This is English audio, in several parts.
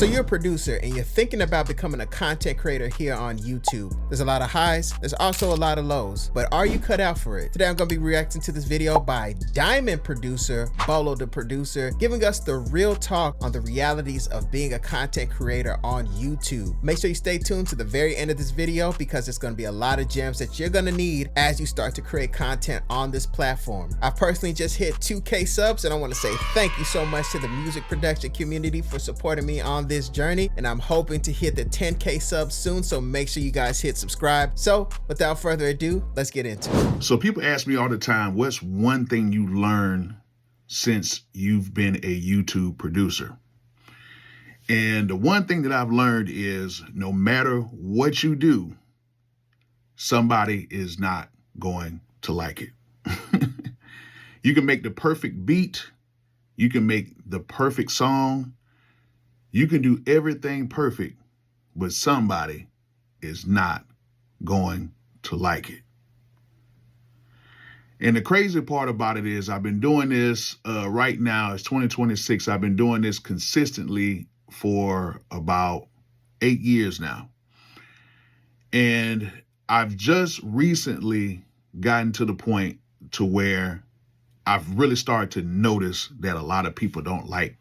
So you're a producer and you're thinking about becoming a content creator here on YouTube. There's a lot of highs, there's also a lot of lows, but are you cut out for it? Today I'm gonna be reacting to this video by Diamond producer, Bolo the producer, giving us the real talk on the realities of being a content creator on YouTube. Make sure you stay tuned to the very end of this video because it's gonna be a lot of gems that you're gonna need as you start to create content on this platform. I personally just hit 2K subs and I wanna say thank you so much to the music production community for supporting me on this journey, and I'm hoping to hit the 10K subs soon, so make sure you guys hit subscribe. So without further ado, let's get into it. So people ask me all the time, what's one thing you learned since you've been a YouTube producer? And the one thing that I've learned is no matter what you do, somebody is not going to like it. You can make the perfect beat, you can make the perfect song, you can do everything perfect, but somebody is not going to like it. And the crazy part about it is I've been doing this right now, it's 2026. I've been doing this consistently for about 8 years now. And I've just recently gotten to the point to where I've really started to notice that a lot of people don't like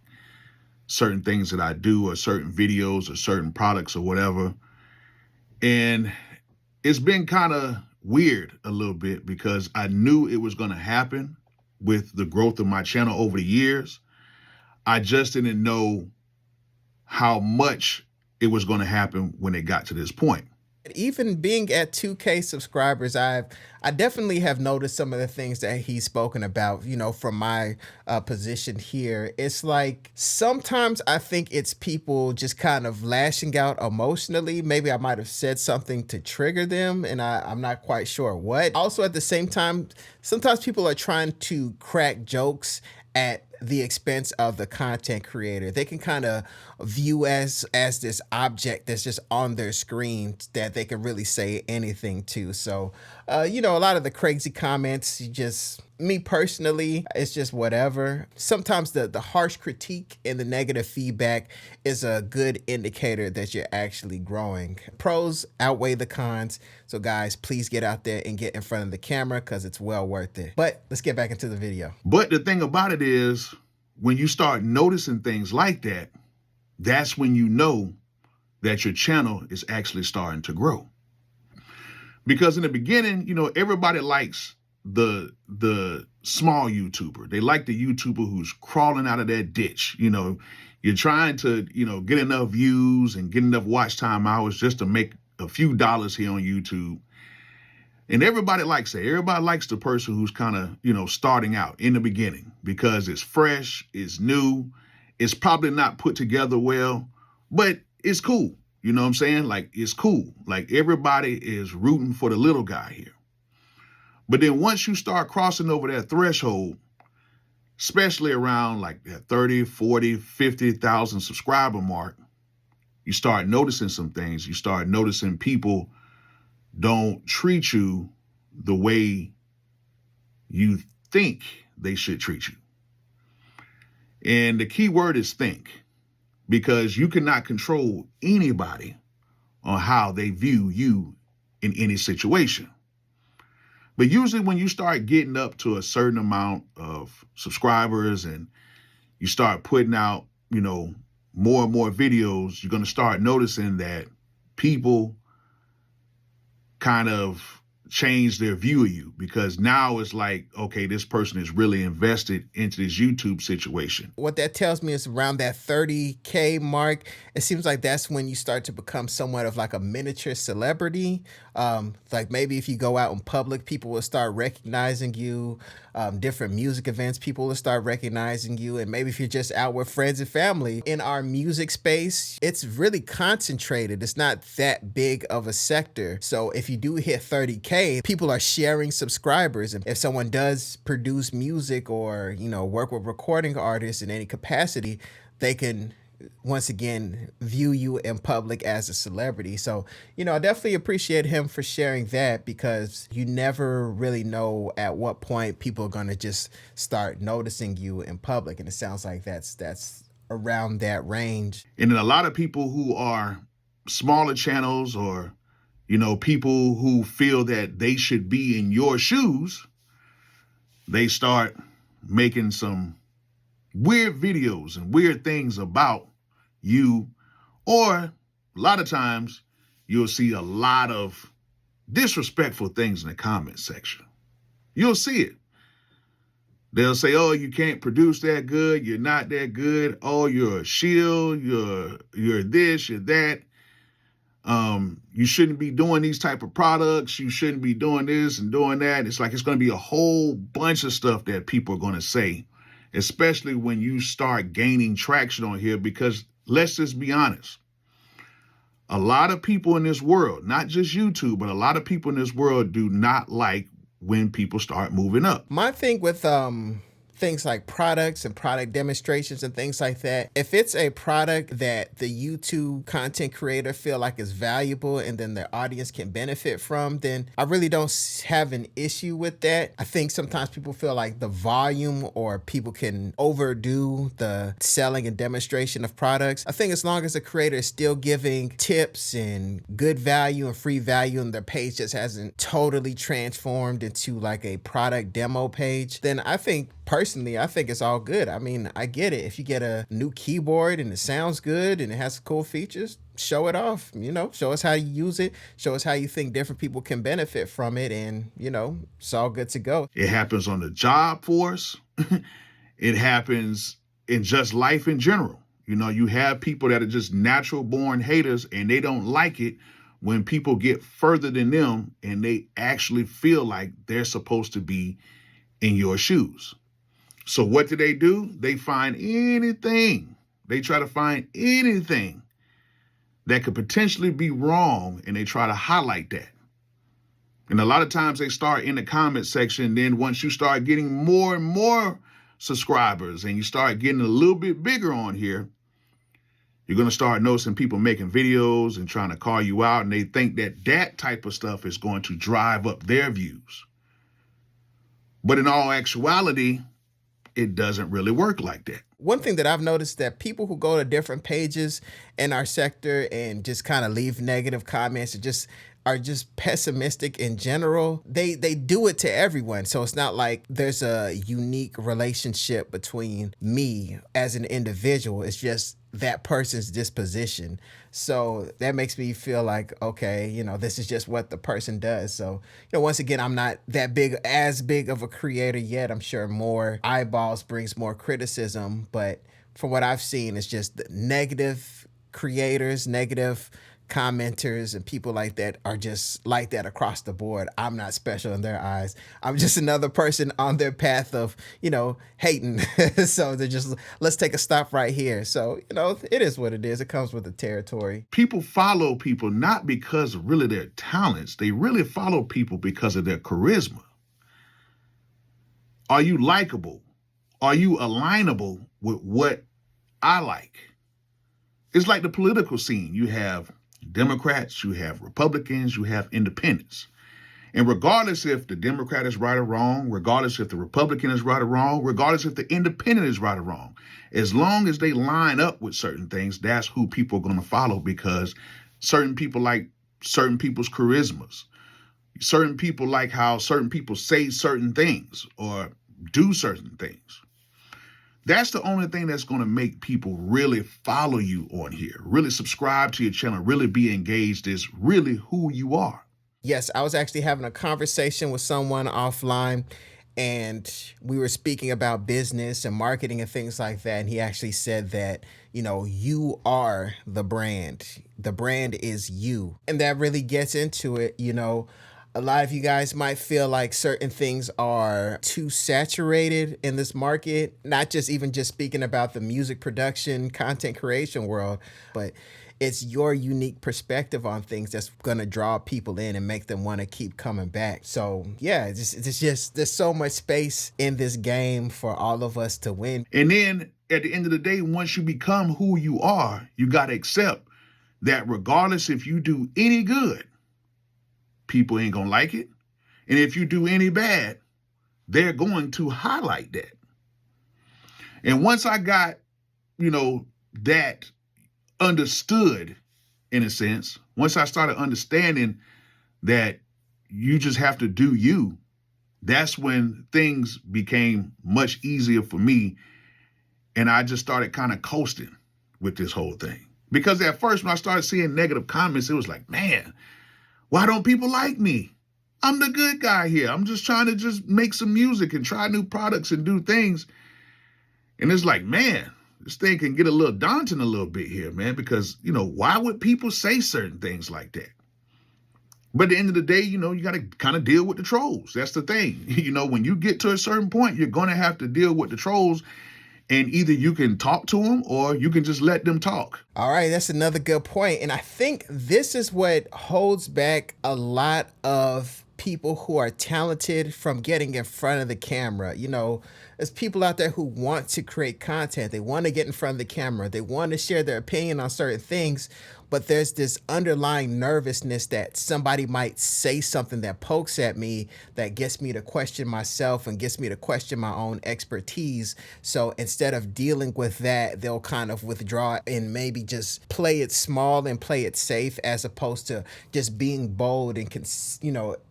certain things that I do, or certain videos, or certain products, or whatever. And it's been kind of weird a little bit because I knew it was going to happen with the growth of my channel over the years. I just didn't know how much it was going to happen when it got to this point. Even being at 2K subscribers, I definitely have noticed some of the things that he's spoken about, you know, from my position here. It's like sometimes I think it's people just kind of lashing out emotionally. Maybe I might have said something to trigger them and I'm not quite sure what. Also, at the same time, sometimes people are trying to crack jokes at the expense of the content creator. They can kind of view as this object that's just on their screen that they can really say anything to. So, you know, a lot of the crazy comments, me personally, it's just whatever. Sometimes the harsh critique and the negative feedback is a good indicator that you're actually growing. Pros outweigh the cons. So guys, please get out there and get in front of the camera because it's well worth it. But let's get back into the video. But the thing about it is, when you start noticing things like that, that's when you know that your channel is actually starting to grow. Because in the beginning, you know, everybody likes the small YouTuber. They like the YouTuber who's crawling out of that ditch. You know, you're trying to, you know, get enough views and get enough watch time hours just to make a few dollars here on YouTube. And everybody likes that. Everybody likes the person who's kind of, you know, starting out in the beginning because it's fresh, it's new, it's probably not put together well, but it's cool. You know what I'm saying? Like, it's cool. Like, everybody is rooting for the little guy here. But then once you start crossing over that threshold, especially around like that 30, 40, 50,000 subscriber mark, you start noticing some things. You start noticing people don't treat you the way you think they should treat you. And the key word is think, because you cannot control anybody on how they view you in any situation. But usually when you start getting up to a certain amount of subscribers and you start putting out, you know, more and more videos, you're going to start noticing that people kind of change their view of you, because now it's like, okay, this person is really invested into this YouTube situation. What that tells me is around that 30K mark, it seems like that's when you start to become somewhat of like a miniature celebrity. Like maybe if you go out in public, people will start recognizing you. Different music events, people will start recognizing you. And maybe if you're just out with friends and family. In our music space, it's really concentrated. It's not that big of a sector. So if you do hit 30K, people are sharing subscribers. And if someone does produce music or, you know, work with recording artists in any capacity, they can once again view you in public as a celebrity. So, you know, I definitely appreciate him for sharing that, because you never really know at what point people are going to just start noticing you in public. And it sounds like that's around that range. And then a lot of people who are smaller channels, or, people who feel that they should be in your shoes, they start making some weird videos and weird things about you. Or a lot of times you'll see a lot of disrespectful things in the comment section. You'll see it. They'll say, oh, you can't produce that good. You're not that good. Oh, you're a shield. You're this, you're that. You shouldn't be doing these type of products. You shouldn't be doing this and doing that. It's like it's going to be a whole bunch of stuff that people are going to say, especially when you start gaining traction on here, because let's just be honest. A lot of people in this world, not just YouTube, but a lot of people in this world do not like when people start moving up. My thing with things like products and product demonstrations and things like that, if it's a product that the YouTube content creator feel like is valuable and then their audience can benefit from, then I really don't have an issue with that. I think sometimes people feel like the volume or people can overdo the selling and demonstration of products. I think as long as the creator is still giving tips and good value and free value, and their page just hasn't totally transformed into like a product demo page, then I think personally, I think it's all good. I mean, I get it. If you get a new keyboard and it sounds good and it has cool features, show it off, show us how you use it, show us how you think different people can benefit from it, and, it's all good to go. It happens on the job force. It happens in just life in general. You have people that are just natural born haters, and they don't like it when people get further than them and they actually feel like they're supposed to be in your shoes. So what do? They find anything. They try to find anything that could potentially be wrong, and they try to highlight that. And a lot of times they start in the comment section. Then once you start getting more and more subscribers and you start getting a little bit bigger on here, you're going to start noticing people making videos and trying to call you out, and they think that that type of stuff is going to drive up their views. But in all actuality, it doesn't really work like that. One thing that I've noticed, that people who go to different pages in our sector and just kind of leave negative comments or are just pessimistic in general, they do it to everyone. So it's not like there's a unique relationship between me as an individual. It's just that person's disposition. So that makes me feel like, okay, this is just what the person does. So, once again, I'm not as big of a creator yet. I'm sure more eyeballs brings more criticism, but from what I've seen, it's just negative creators, negative commenters, and people like that are just like that across the board. I'm not special in their eyes. I'm just another person on their path of, hating. So they're just, let's take a stop right here. So, it is what it is. It comes with the territory. People follow people not because of really their talents. They really follow people because of their charisma. Are you likable? Are you alignable with what I like? It's like the political scene. You have Democrats, you have Republicans, you have independents. And regardless if the Democrat is right or wrong, regardless if the Republican is right or wrong, regardless if the independent is right or wrong, as long as they line up with certain things, that's who people are going to follow, because certain people like certain people's charismas. Certain people like how certain people say certain things or do certain things. That's the only thing that's going to make people really follow you on here, really subscribe to your channel, really be engaged, is really who you are. Yes, I was actually having a conversation with someone offline, and we were speaking about business and marketing and things like that. And he actually said that, you are the brand. The brand is you. And that really gets into it, A lot of you guys might feel like certain things are too saturated in this market, not just speaking about the music production, content creation world, but it's your unique perspective on things that's going to draw people in and make them want to keep coming back. So yeah, it's just there's so much space in this game for all of us to win. And then at the end of the day, once you become who you are, you got to accept that regardless if you do any good, people ain't gonna like it. And if you do any bad, they're going to highlight that. And once I got that understood, in a sense, once I started understanding that you just have to do you, that's when things became much easier for me. And I just started kind of coasting with this whole thing. Because at first, when I started seeing negative comments, it was like, man, why don't people like me? I'm the good guy here. I'm just trying to just make some music and try new products and do things. And it's like, man, this thing can get a little daunting a little bit here, man, because, why would people say certain things like that? But at the end of the day, you got to kind of deal with the trolls. That's the thing. When you get to a certain point, you're going to have to deal with the trolls. And either you can talk to them or you can just let them talk. All right, that's another good point. And I think this is what holds back a lot of people who are talented from getting in front of the camera. There's people out there who want to create content. They want to get in front of the camera. They want to share their opinion on certain things, but there's this underlying nervousness that somebody might say something that pokes at me that gets me to question myself and gets me to question my own expertise. So instead of dealing with that, they'll kind of withdraw and maybe just play it small and play it safe, as opposed to just being bold and,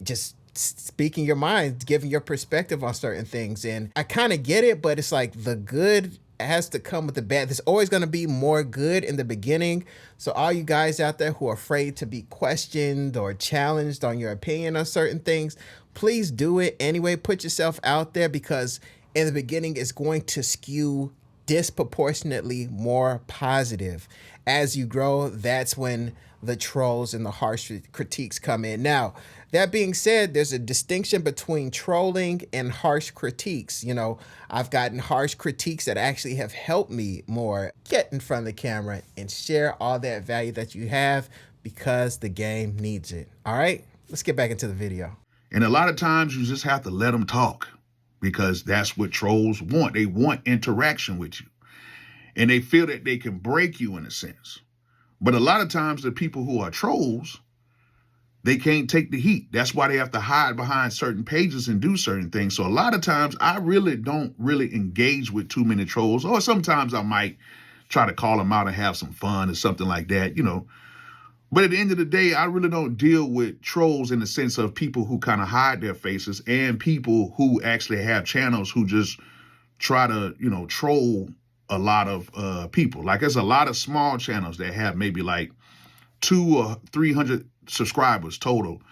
just speaking your mind, giving your perspective on certain things. And I kind of get it, but it's like the good has to come with the bad. There's always going to be more good in the beginning. So all you guys out there who are afraid to be questioned or challenged on your opinion on certain things, please do it anyway. Put yourself out there, because in the beginning it's going to skew disproportionately more positive. As you grow, that's when the trolls and the harsh critiques come in. Now, that being said, there's a distinction between trolling and harsh critiques. I've gotten harsh critiques that actually have helped me more get in front of the camera and share all that value that you have, because the game needs it. All right, let's get back into the video. And a lot of times you just have to let them talk, because that's what trolls want. They want interaction with you, and they feel that they can break you in a sense. But a lot of times the people who are trolls, they can't take the heat. That's why they have to hide behind certain pages and do certain things. So a lot of times I really don't engage with too many trolls, or sometimes I might try to call them out and have some fun or something like that, But at the end of the day, I really don't deal with trolls in the sense of people who kind of hide their faces, and people who actually have channels who just try to, troll a lot of people. Like, there's a lot of small channels that have maybe like 200 or 300 subscribers total,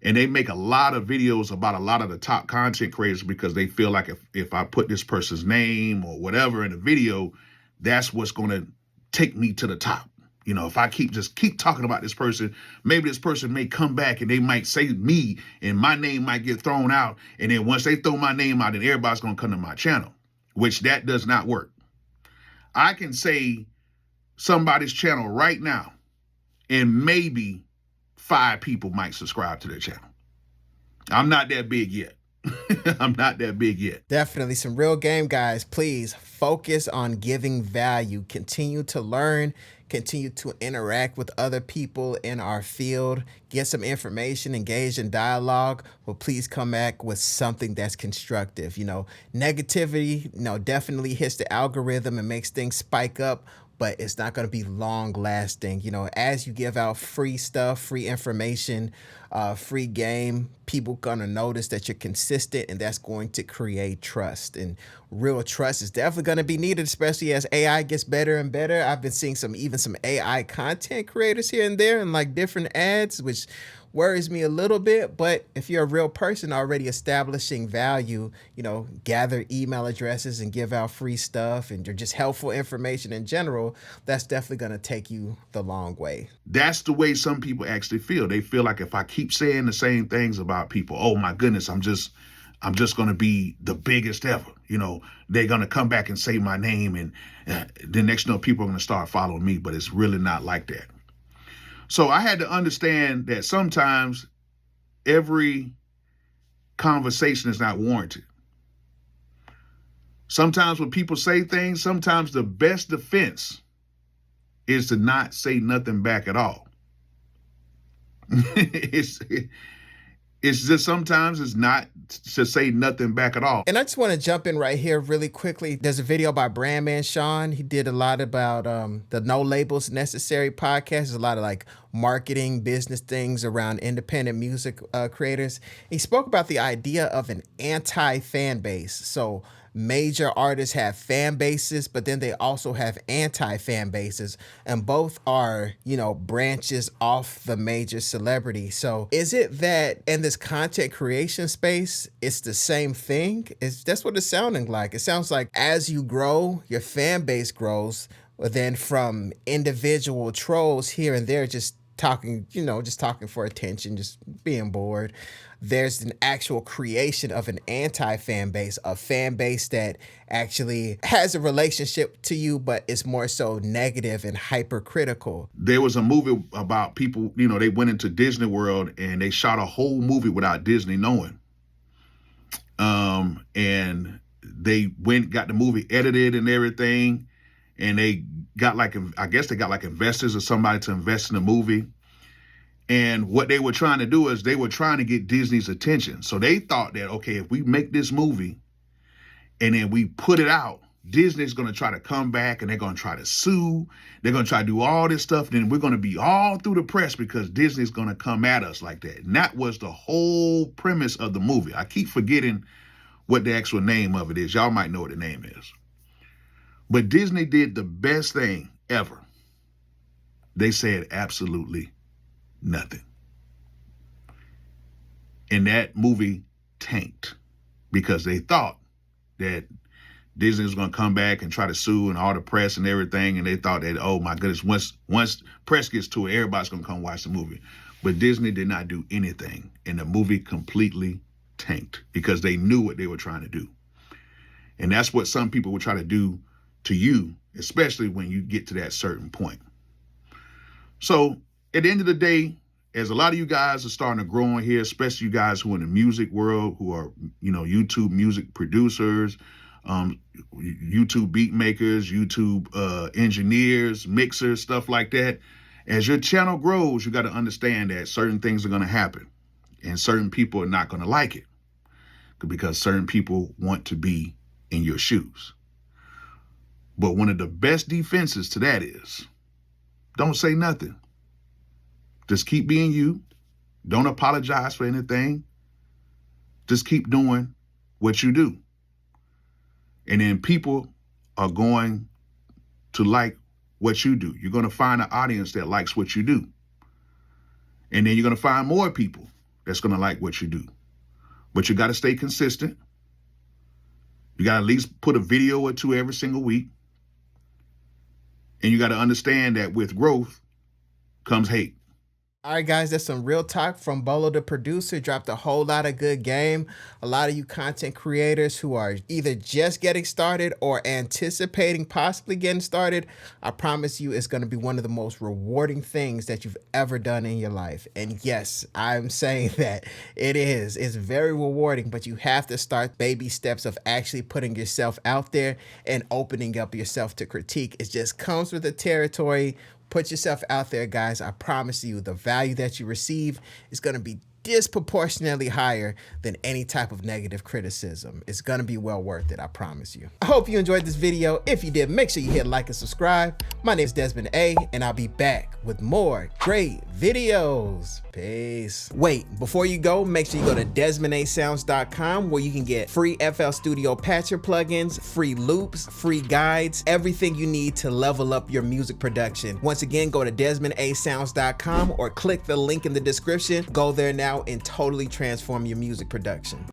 and they make a lot of videos about a lot of the top content creators, because they feel like if I put this person's name or whatever in a video, that's what's going to take me to the top. If I keep talking about this person, maybe this person may come back and they might say me and my name might get thrown out. And then once they throw my name out, then everybody's going to come to my channel, which that does not work. I can say somebody's channel right now, and maybe 5 people might subscribe to their channel. I'm not that big yet. I'm not that big yet. Definitely some real game, guys. Please focus on giving value. Continue to learn. Continue to interact with other people in our field. Get some information, engage in dialogue, but please come back with something that's constructive. Negativity, definitely hits the algorithm and makes things spike up, but it's not going to be long lasting. As you give out free stuff, free information, free game, people going to notice that you're consistent, and that's going to create trust. And real trust is definitely going to be needed, especially as AI gets better and better. I've been seeing some AI content creators here and there, and like different ads, which worries me a little bit. But if you're a real person already establishing value, gather email addresses and give out free stuff, and you're just helpful information in general, that's definitely going to take you the long way. That's the way some people actually feel. They feel like if I keep saying the same things about people, oh my goodness, I'm just going to be the biggest ever. They're going to come back and say my name, and the next people are going to start following me, but it's really not like that. So I had to understand that sometimes every conversation is not warranted. Sometimes when people say things, sometimes the best defense is to not say nothing back at all. It's just sometimes it's not to say nothing back at all. And I just want to jump in right here really quickly. There's a video by Brandman Sean. He did a lot about the No Labels Necessary podcast. There's a lot of like marketing, business things around independent music creators. He spoke about the idea of an anti-fan base. So major artists have fan bases, but then they also have anti-fan bases, and both are, branches off the major celebrity. So is it that in this content creation space, it's the same thing? That's what it's sounding like. It sounds like as you grow, your fan base grows, but then from individual trolls here and there just talking for attention, just being bored, there's an actual creation of an anti-fan base, a fan base that actually has a relationship to you, but it's more so negative and hypercritical. There was a movie about people, they went into Disney World and they shot a whole movie without Disney knowing. And they got the movie edited and everything. And they got investors or somebody to invest in the movie. And what they were trying to do is they were trying to get Disney's attention. So they thought that, okay, if we make this movie and then we put it out, Disney's going to try to come back and they're going to try to sue. They're going to try to do all this stuff. Then we're going to be all through the press because Disney's going to come at us like that. And that was the whole premise of the movie. I keep forgetting what the actual name of it is. Y'all might know what the name is. But Disney did the best thing ever. They said absolutely nothing. And that movie tanked because they thought that Disney was going to come back and try to sue and all the press and everything. And they thought that, oh my goodness, once press gets to it, everybody's going to come watch the movie. But Disney did not do anything. And the movie completely tanked because they knew what they were trying to do. And that's what some people will try to do to you, especially when you get to that certain point. So at the end of the day, as a lot of you guys are starting to grow on here, especially you guys who are in the music world, who are, YouTube music producers, YouTube beat makers, YouTube engineers, mixers, stuff like that. As your channel grows, you got to understand that certain things are going to happen and certain people are not going to like it because certain people want to be in your shoes. But one of the best defenses to that is don't say nothing. Just keep being you. Don't apologize for anything. Just keep doing what you do. And then people are going to like what you do. You're going to find an audience that likes what you do. And then you're going to find more people that's going to like what you do. But you got to stay consistent. You got to at least put a video or two every single week. And you got to understand that with growth comes hate. All right, guys, that's some real talk from Bolo the producer. Dropped a whole lot of good game. A lot of you content creators who are either just getting started or anticipating possibly getting started, I promise you it's going to be one of the most rewarding things that you've ever done in your life. And yes, I'm saying that it is. It's very rewarding, but you have to start baby steps of actually putting yourself out there and opening up yourself to critique. It just comes with the territory. Put yourself out there, guys. I promise you the value that you receive is going to be disproportionately higher than any type of negative criticism. It's going to be well worth it. I promise you. I hope you enjoyed this video. If you did, make sure you hit like and subscribe. My name is Desmond A, and I'll be back with more great videos. Peace. Wait, before you go, make sure you go to DesmondASounds.com where you can get free FL Studio Patcher plugins, free loops, free guides, everything you need to level up your music production. Once again, go to DesmondASounds.com or click the link in the description. Go there now and totally transform your music production.